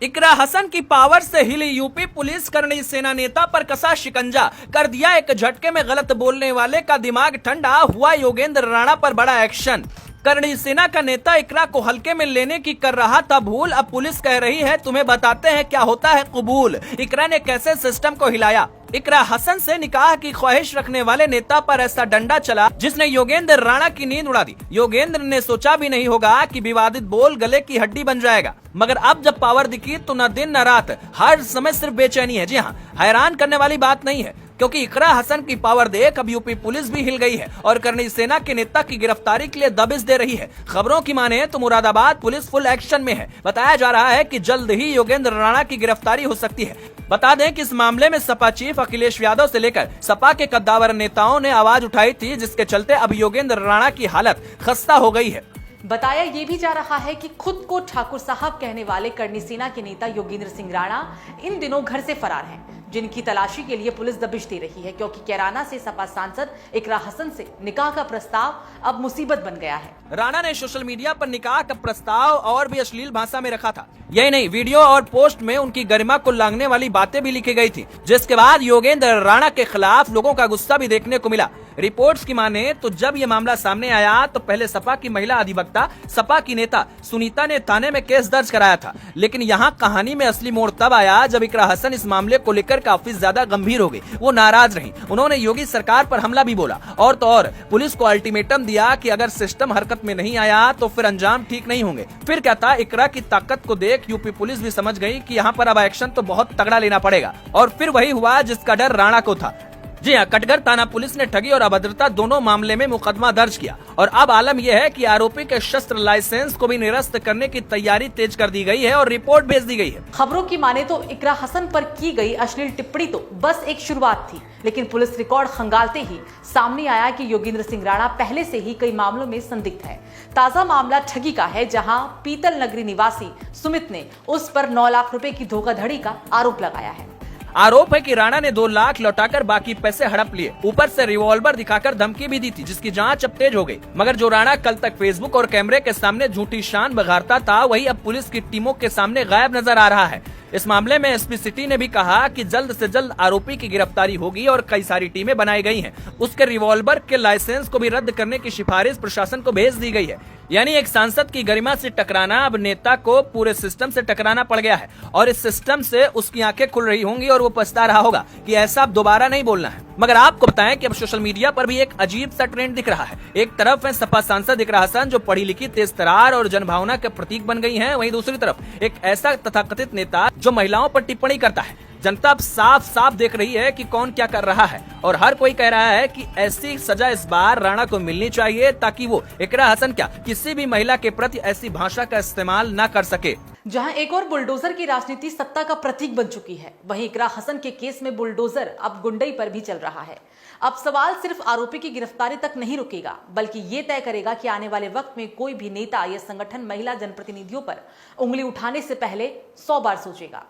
इकरा हसन की पावर से हिली यूपी पुलिस, करनी सेना नेता पर कसा शिकंजा, कर दिया एक झटके में गलत बोलने वाले का दिमाग ठंडा, हुआ योगेंद्र राणा पर बड़ा एक्शन। करनी सेना का नेता इकरा को हल्के में लेने की कर रहा था भूल, अब पुलिस कह रही है तुम्हें बताते हैं क्या होता है कबूल। इकरा ने कैसे सिस्टम को हिलाया। इकरा हसन से निकाह की ख्वाहिश रखने वाले नेता पर ऐसा डंडा चला जिसने योगेंद्र राणा की नींद उड़ा दी। योगेंद्र ने सोचा भी नहीं होगा कि विवादित बोल गले की हड्डी बन जाएगा, मगर अब जब पावर दिखी तो न दिन न रात हर समय सिर्फ बेचैनी है। जी हाँ, हैरान करने वाली बात नहीं है, क्योंकि इकरा हसन की पावर देख अब यूपी पुलिस भी हिल गई है और करनी सेना के नेता की गिरफ्तारी के लिए दबिश दे रही है। खबरों की माने तो मुरादाबाद पुलिस फुल एक्शन में है। बताया जा रहा है कि जल्द ही योगेंद्र राणा की गिरफ्तारी हो सकती है। बता दें कि इस मामले में सपा चीफ अखिलेश यादव से लेकर सपा के कद्दावर नेताओं ने आवाज उठाई थी, जिसके चलते अब योगेंद्र राणा की हालत खस्ता हो गई है। बताया ये भी जा रहा है कि खुद को ठाकुर साहब कहने वाले करनी सेना के नेता योगेंद्र सिंह राणा इन दिनों घर से फरार हैं, जिनकी तलाशी के लिए पुलिस दबिश दे रही है, क्योंकि कैराना से सपा सांसद इकरा हसन से निकाह का प्रस्ताव अब मुसीबत बन गया है। राणा ने सोशल मीडिया पर निकाह का प्रस्ताव और भी अश्लील भाषा में रखा था। यही नहीं, वीडियो और पोस्ट में उनकी गरिमा को लांघने वाली बातें भी लिखी गई थी, जिसके बाद योगेंद्र राणा के खिलाफ लोगों का गुस्सा भी देखने को मिला। रिपोर्ट्स की माने तो जब ये मामला सामने आया तो पहले सपा की महिला अधिवक्ता, सपा की नेता सुनीता ने थाने में केस दर्ज कराया था, लेकिन यहाँ कहानी में असली मोड़ तब आया जब इकरा हसन इस मामले को लेकर काफी ज्यादा गंभीर हो गई। वो नाराज रही, उन्होंने योगी सरकार पर हमला भी बोला और तो और पुलिस को अल्टीमेटम दिया कि अगर सिस्टम हरकत में नहीं आया तो फिर अंजाम ठीक नहीं होंगे। फिर क्या था, इकरा की ताकत को देख यूपी पुलिस भी समझ गई कि यहाँ पर अब एक्शन तो बहुत तगड़ा लेना पड़ेगा, और फिर वही हुआ जिसका डर राणा को था। जी हाँ, कटघर थाना पुलिस ने ठगी और अभद्रता दोनों मामले में मुकदमा दर्ज किया और अब आलम यह है कि आरोपी के शस्त्र लाइसेंस को भी निरस्त करने की तैयारी तेज कर दी गई है और रिपोर्ट भेज दी गई है। खबरों की माने तो इकरा हसन पर की गई अश्लील टिप्पणी तो बस एक शुरुआत थी, लेकिन पुलिस रिकॉर्ड खंगालते ही सामने आया कि योगेंद्र सिंह राणा पहले से ही कई मामलों में संदिग्ध है। ताजा मामला ठगी का है, जहां पीतल नगरी निवासी सुमित ने उस पर 9 लाख रुपए की धोखाधड़ी का आरोप लगाया है। आरोप है कि राणा ने 2 लाख लौटाकर बाकी पैसे हड़प लिए, ऊपर से रिवॉल्वर दिखाकर धमकी भी दी थी, जिसकी जांच अब तेज हो गई। मगर जो राणा कल तक फेसबुक और कैमरे के सामने झूठी शान बघारता था, वही अब पुलिस की टीमों के सामने गायब नजर आ रहा है। इस मामले में एसपी सिटी ने भी कहा कि जल्द से जल्द आरोपी की गिरफ्तारी होगी और कई सारी टीमें बनाई गई हैं। उसके रिवॉल्वर के लाइसेंस को भी रद्द करने की सिफारिश प्रशासन को भेज दी गई है। यानी एक सांसद की गरिमा से टकराना अब नेता को पूरे सिस्टम से टकराना पड़ गया है और इस सिस्टम से उसकी आंखें खुल रही होंगी और वो पछता रहा होगा कि ऐसा अब दोबारा नहीं बोलना है। मगर आपको बताएं कि अब सोशल मीडिया पर भी एक अजीब सा ट्रेंड दिख रहा है। एक तरफ है सपा सांसद इकरा हसन, जो पढ़ी लिखी, तेज तरार और जनभावना के प्रतीक बन गई हैं, वहीं दूसरी तरफ एक ऐसा तथाकथित नेता जो महिलाओं पर टिप्पणी करता है। जनता अब साफ साफ देख रही है कि कौन क्या कर रहा है और हर कोई कह रहा है कि ऐसी सजा इस बार राणा को मिलनी चाहिए, ताकि वो इकरा हसन क्या किसी भी महिला के प्रति ऐसी भाषा का इस्तेमाल न कर सके। जहां एक और बुलडोजर की राजनीति सत्ता का प्रतीक बन चुकी है, वहीं इकरा हसन के केस में बुलडोजर अब गुंडई पर भी चल रहा है। अब सवाल सिर्फ आरोपी की गिरफ्तारी तक नहीं रुकेगा, बल्कि ये तय करेगा कि आने वाले वक्त में कोई भी नेता या संगठन महिला जनप्रतिनिधियों पर उंगली उठाने से पहले 100 बार सोचेगा।